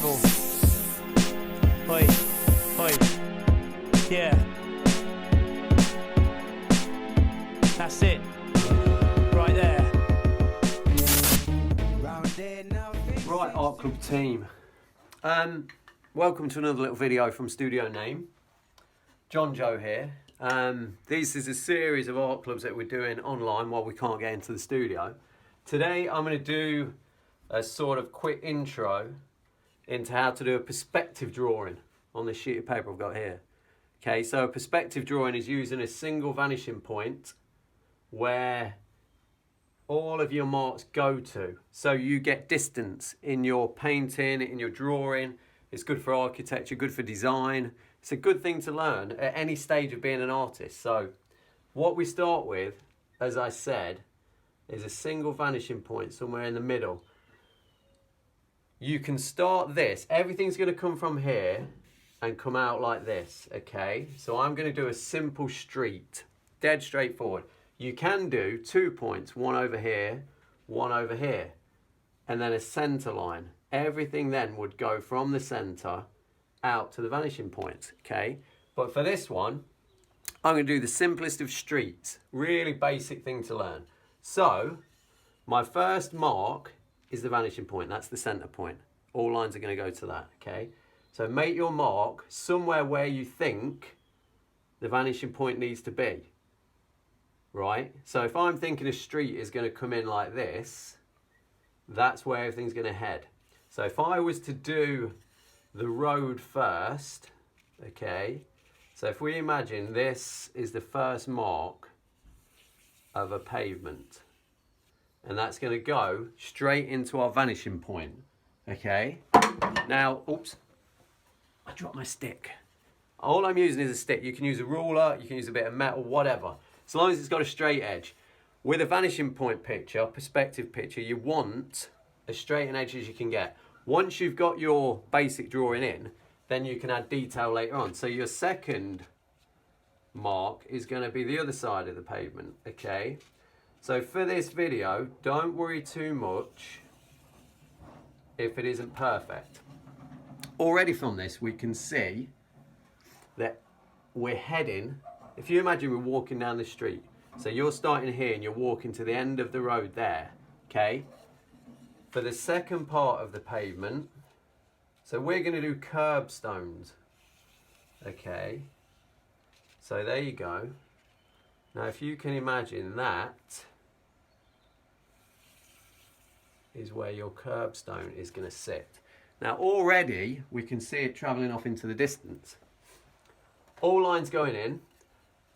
level. Oi, oi, yeah. That's it, right there. Right, Art Club team. Welcome to another little video from studionAme. Jonjo here. This is a series of art clubs that we're doing online while we can't get into the studio. Today I'm going to do a sort of quick intro into how to do a perspective drawing on this sheet of paper I've got here. Okay, so a perspective drawing is using a single vanishing point where all of your marks go to. So you get distance in your painting, in your drawing. It's good for architecture, good for design. It's a good thing to learn at any stage of being an artist. So what we start with, as I said, is a single vanishing point somewhere in the middle. You can start this. Everything's going to come from here and come out like this, okay? So I'm going to do a simple street, dead straightforward. You can do 2 points, one over here, and then a center line. Everything then would go from the center out to the vanishing point, okay? But for this one, I'm going to do the simplest of streets, really basic thing to learn. So my first mark is the vanishing point. That's the center point. All lines are going to go to that, okay? So make your mark somewhere where you think the vanishing point needs to be, right? So if I'm thinking a street is going to come in like this, that's where everything's going to head. So if I was to do the road first, okay? So if we imagine this is the first mark of a pavement, and that's going to go straight into our vanishing point, okay? Now, oops, I dropped my stick. All I'm using is a stick. You can use a ruler, you can use a bit of metal, whatever. As long as it's got a straight edge. With a vanishing point picture, perspective picture, you want as straight an edge as you can get. Once you've got your basic drawing in, then you can add detail later on. So your second mark is going to be the other side of the pavement, okay? So for this video, don't worry too much if it isn't perfect. Already from this, we can see that we're heading, if you imagine we're walking down the street, so you're starting here and you're walking to the end of the road there, okay? For the second part of the pavement, so we're going to do curbstones, okay? So there you go. Now if you can imagine, that is where your curbstone is going to sit. Now already we can see it travelling off into the distance. All lines going in.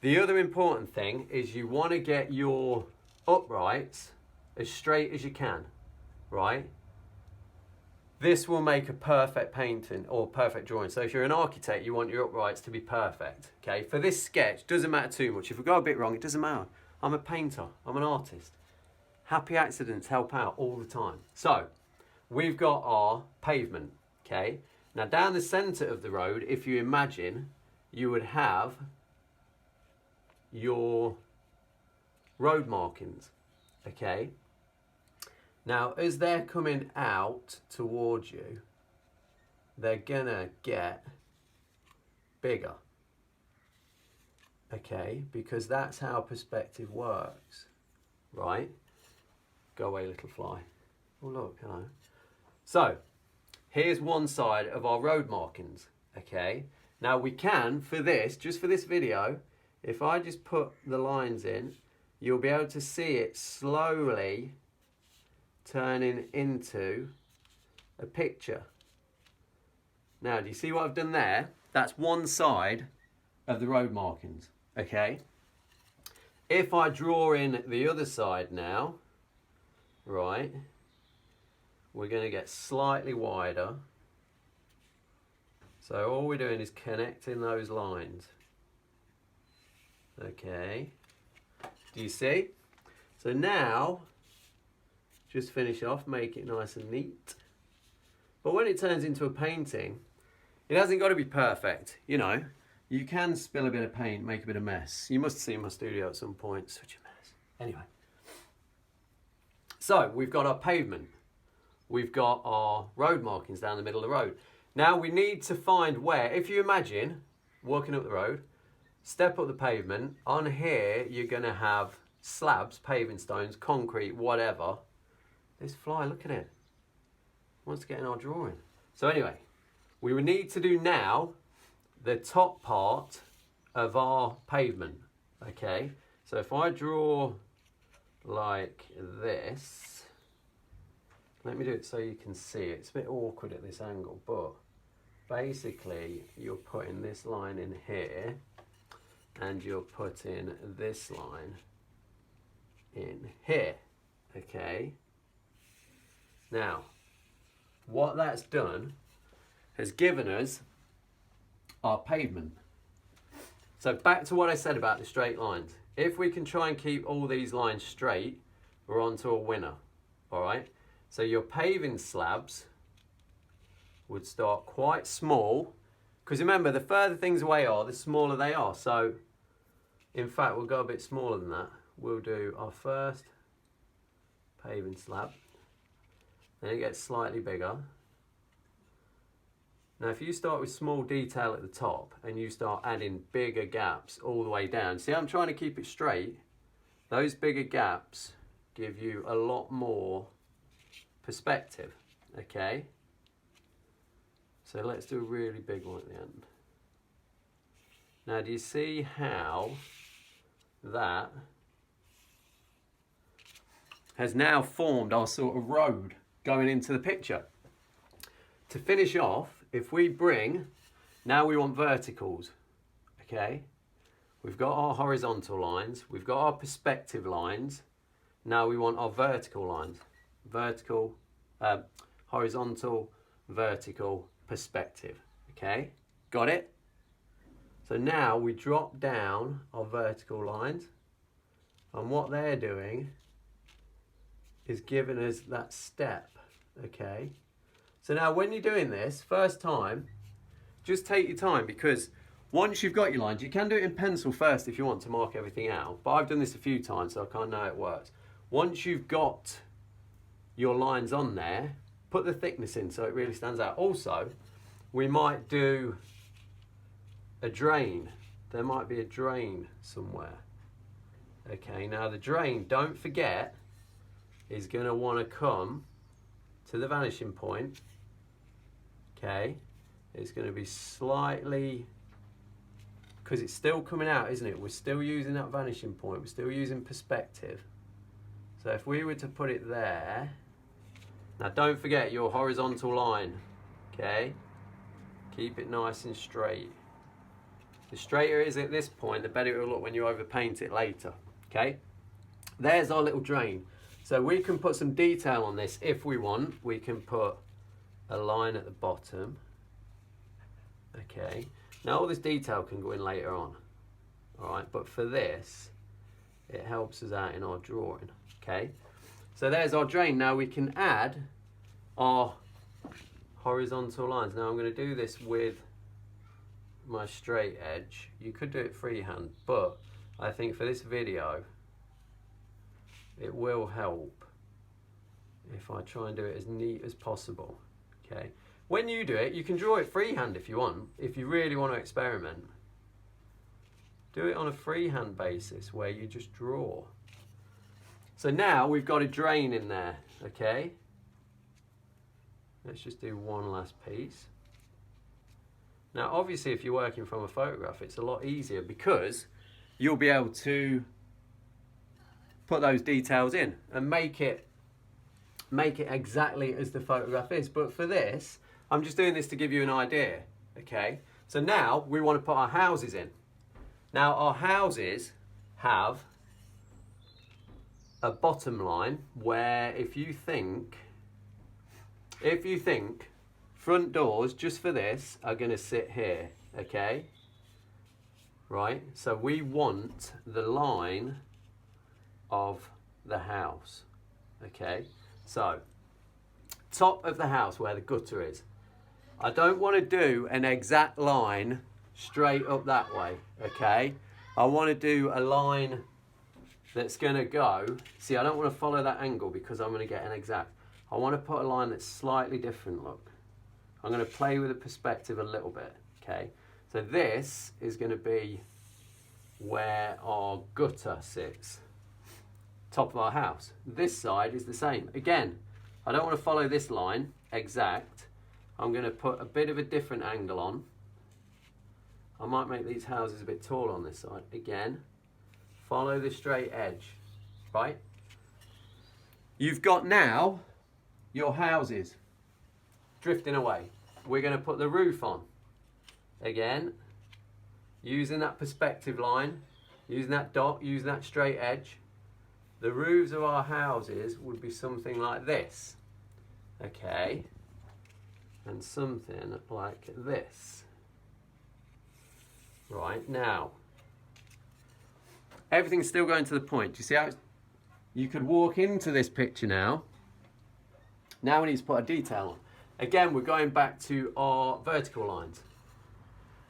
The other important thing is you want to get your uprights as straight as you can, right? This will make a perfect painting or perfect drawing. So if you're an architect, you want your uprights to be perfect, okay? For this sketch, doesn't matter too much. If we go a bit wrong, it doesn't matter. I'm a painter, I'm an artist. Happy accidents help out all the time. So we've got our pavement, okay? Now down the center of the road, if you imagine, you would have your road markings, okay? Now, as they're coming out towards you, they're gonna get bigger, okay? Because that's how perspective works, right? Go away, little fly. Oh, look, hello. So, here's one side of our road markings, okay? Now, we can, for this, just for this video, if I just put the lines in, you'll be able to see it slowly turning into a picture. Now, do you see what I've done there? That's one side of the road markings, okay? If I draw in the other side now, right, we're going to get slightly wider. So all we're doing is connecting those lines. Okay, do you see? So now, just finish off, make it nice and neat. But when it turns into a painting, it hasn't got to be perfect, you know. You can spill a bit of paint, make a bit of mess. You must have seen my studio at some point, such a mess. Anyway, so we've got our pavement. we've got our road markings down the middle of the road. Now we need to find where, if you imagine walking up the road, step up the pavement, on here you're going to have slabs, paving stones, concrete, whatever. This fly, look at it. Wants to get in our drawing. So anyway, we would need to do now the top part of our pavement, okay? So if I draw like this, let me do it so you can see it. It's a bit awkward at this angle, but basically you're putting this line in here and you're putting this line in here, okay? Now, what that's done has given us our pavement. So back to what I said about the straight lines. If we can try and keep all these lines straight, we're on to a winner, all right? So your paving slabs would start quite small, because remember, the further things away are, the smaller they are. So in fact, we'll go a bit smaller than that. We'll do our first paving slab, then it gets slightly bigger. Now if you start with small detail at the top and you start adding bigger gaps all the way down, see, I'm trying to keep it straight. Those bigger gaps give you a lot more perspective, okay? So let's do a really big one at the end. Now do you see how that has now formed our sort of road going into the picture? To finish off, if we bring, now we want verticals, okay? We've got our horizontal lines, we've got our perspective lines, now we want our vertical lines. Vertical, horizontal, vertical, perspective, okay? Got it? So now we drop down our vertical lines, and what they're doing is giving us that step, okay? So now when you're doing this, first time, just take your time, because once you've got your lines, you can do it in pencil first if you want to mark everything out, but I've done this a few times so I kind of know how it works. Once you've got your lines on there, put the thickness in so it really stands out. Also, we might do a drain. There might be a drain somewhere. Okay, now the drain, don't forget, is going to want to come to the vanishing point. Okay, it's going to be slightly, because it's still coming out, isn't it? We're still using that vanishing point. We're still using perspective. So if we were to put it there, now don't forget your horizontal line, okay? Keep it nice and straight. The straighter it is at this point, the better it will look when you overpaint it later, okay? There's our little drain. So we can put some detail on this if we want. We can put a line at the bottom, okay? Now all this detail can go in later on, all right? But for this, it helps us out in our drawing, okay? So there's our drain. Now we can add our horizontal lines. Now I'm going to do this with my straight edge. You could do it freehand, but I think for this video, it will help if I try and do it as neat as possible, okay? When you do it, you can draw it freehand if you want, if you really want to experiment. Do it on a freehand basis where you just draw. So now we've got a drain in there, okay? Let's just do one last piece. Now obviously if you're working from a photograph, it's a lot easier because you'll be able to put those details in and make it exactly as the photograph is. But for this, I'm just doing this to give you an idea, okay? So now we want to put our houses in. Now our houses have a bottom line where if you think front doors, just for this, are going to sit here, okay? Right, so we want the line of the house, okay? So, top of the house where the gutter is. I don't want to do an exact line straight up that way, okay? I want to do a line that's going to go, see, I don't want to follow that angle because I'm going to get an exact. I want to put a line that's slightly different, look. I'm going to play with the perspective a little bit, okay? So this is going to be where our gutter sits, top of our house. This side is the same. Again, I don't want to follow this line exact. I'm going to put a bit of a different angle on. I might make these houses a bit taller on this side. Again, follow the straight edge, right? You've got now your houses drifting away. We're going to put the roof on. Again, using that perspective line, using that dot, using that straight edge. The roofs of our houses would be something like this, okay? And something like this. Right, now, everything's still going to the point. Do you see how you could walk into this picture now? Now we need to put a detail on. Again, we're going back to our vertical lines,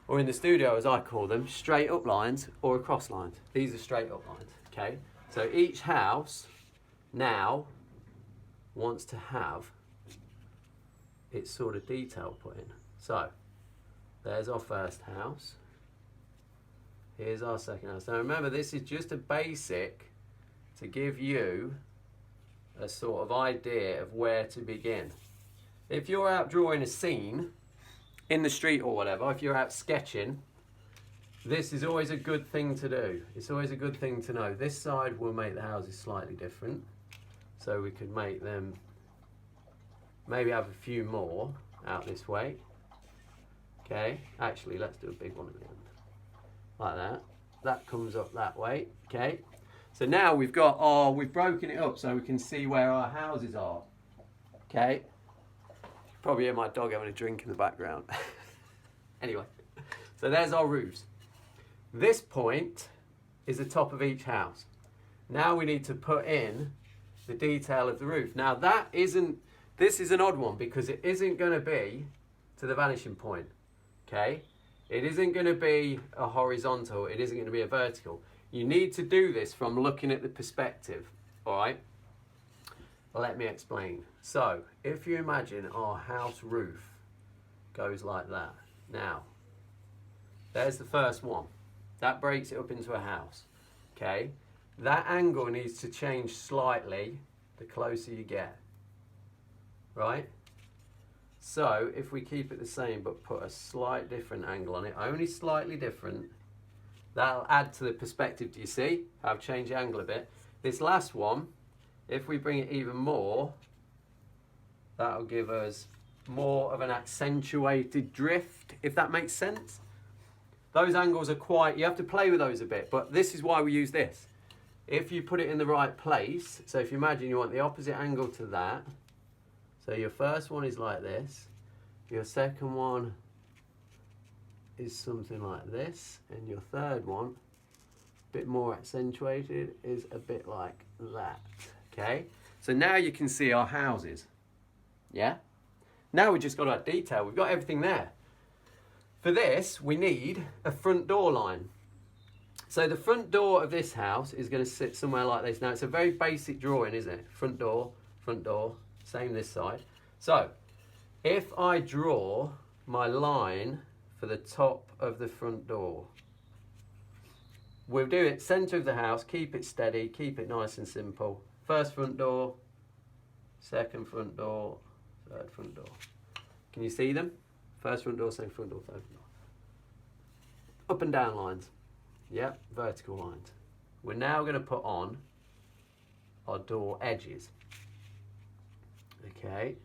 or in the studio, as I call them, straight up lines or across lines. These are straight up lines, okay? So each house now wants to have its sort of detail put in. So there's our first house. Here's our second house. Now remember, this is just a basic to give you a sort of idea of where to begin. If you're out drawing a scene in the street or whatever, if you're out sketching, this is always a good thing to do. It's always a good thing to know. This side will make the houses slightly different. So we could make them, maybe have a few more out this way. Okay, actually let's do a big one at the end. Like that. That comes up that way, okay? So now we've broken it up so we can see where our houses are, okay? Probably hear my dog having a drink in the background. Anyway, so there's our roofs. This point is the top of each house. Now we need to put in the detail of the roof. Now this is an odd one because it isn't going to be to the vanishing point, okay? It isn't going to be a horizontal, it isn't going to be a vertical. You need to do this from looking at the perspective, all right? Let me explain. So, if you imagine our house roof goes like that. Now, there's the first one. That breaks it up into a house, okay? That angle needs to change slightly the closer you get, right? So, if we keep it the same but put a slight different angle on it, only slightly different, that'll add to the perspective. Do you see? I've changed the angle a bit. This last one, if we bring it even more, that'll give us more of an accentuated drift, if that makes sense. Those angles are quite, you have to play with those a bit, but this is why we use this. If you put it in the right place, so if you imagine you want the opposite angle to that, so your first one is like this, your second one is something like this, and your third one, a bit more accentuated, is a bit like that, okay? So now you can see our houses, yeah? Now we've just got our detail, we've got everything there. For this, we need a front door line. So the front door of this house is going to sit somewhere like this. Now it's a very basic drawing, isn't it? Front door, same this side. So if I draw my line for the top of the front door, we'll do it centre of the house, keep it steady, keep it nice and simple. First front door, second front door, third front door. Can you see them? First front door, second front door, third front door. Up and down lines. Yep, vertical lines. We're now going to put on our door edges. Okay,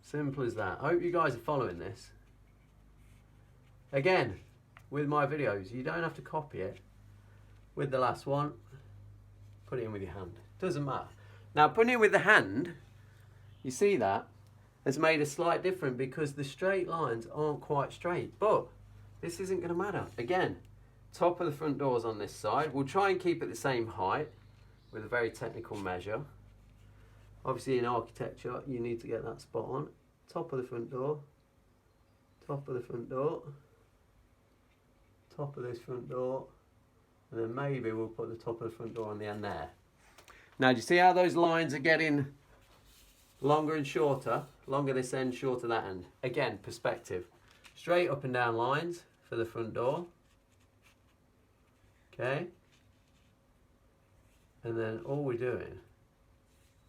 simple as that. I hope you guys are following this. Again, with my videos, you don't have to copy it. With the last one, put it in with your hand. Doesn't matter. Now, putting it with the hand, you see that, has made a slight difference because the straight lines aren't quite straight. But this isn't going to matter. Again, top of the front doors on this side. We'll try and keep it the same height with a very technical measure. Obviously in architecture, you need to get that spot on. Top of the front door, top of the front door, top of this front door, and then maybe we'll put the top of the front door on the end there. Now, do you see how those lines are getting longer and shorter, longer this end, shorter that end. Again, perspective. Straight up and down lines for the front door. Okay. And then all we're doing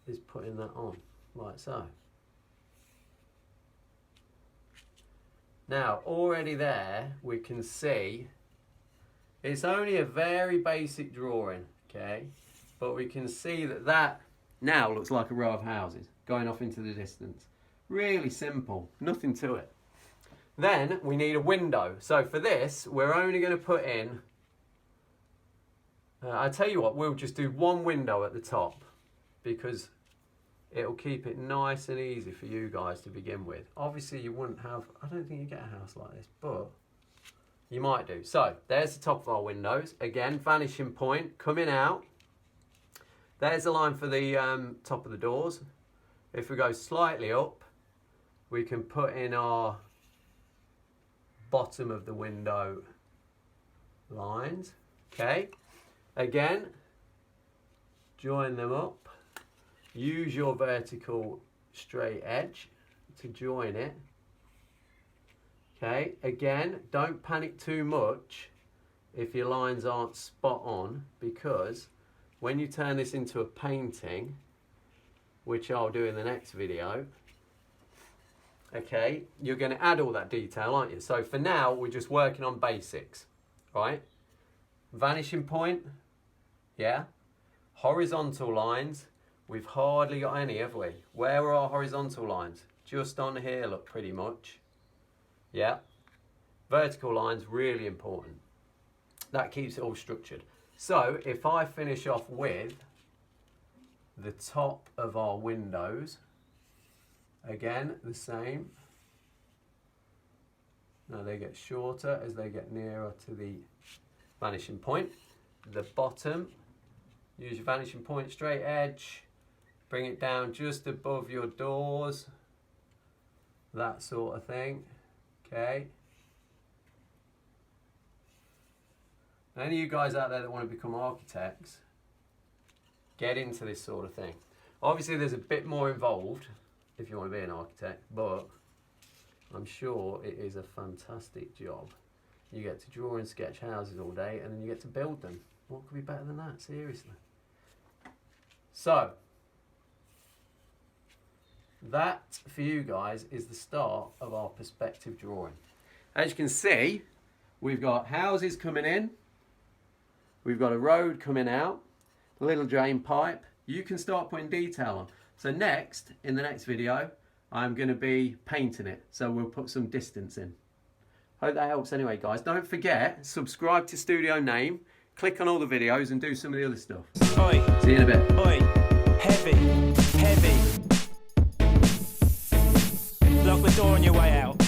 is putting that on, like so. Now, already there, we can see it's only a very basic drawing, okay? But we can see that that now looks like a row of houses going off into the distance. Really simple, nothing to it. Then we need a window. So for this, we're only going to put in, I tell you what, we'll just do one window at the top because it'll keep it nice and easy for you guys to begin with. Obviously you wouldn't have, I don't think you get a house like this, but you might do. So there's the top of our windows. Again, vanishing point coming out. There's the line for the top of the doors. If we go slightly up, we can put in our bottom of the window lines. Okay. Again, join them up. Use your vertical straight edge to join it. Okay, again, don't panic too much if your lines aren't spot on, because when you turn this into a painting, which I'll do in the next video, okay, you're going to add all that detail, aren't you? So for now, we're just working on basics, right? Vanishing point, yeah. Horizontal lines, we've hardly got any, have we? Where are our horizontal lines? Just on here, look, pretty much. Yeah. Vertical lines, really important. That keeps it all structured. So if I finish off with the top of our windows, again, the same. Now they get shorter as they get nearer to the vanishing point. The bottom, use your vanishing point, straight edge, bring it down just above your doors, that sort of thing. Okay. Any of you guys out there that want to become architects, get into this sort of thing. Obviously there's a bit more involved if you want to be an architect, but I'm sure it is a fantastic job. You get to draw and sketch houses all day and then you get to build them. What could be better than that, seriously? So, that for you guys is the start of our perspective drawing. As you can see, we've got houses coming in, we've got a road coming out, a little drain pipe. You can start putting detail on. So next, in the next video, I'm going to be painting it. So we'll put some distance in. Hope that helps anyway, guys. Don't forget, subscribe to studionAme, click on all the videos and do some of the other stuff. Oi. See you in a bit. Oi. Heavy. Heavy. Lock the door on your way out.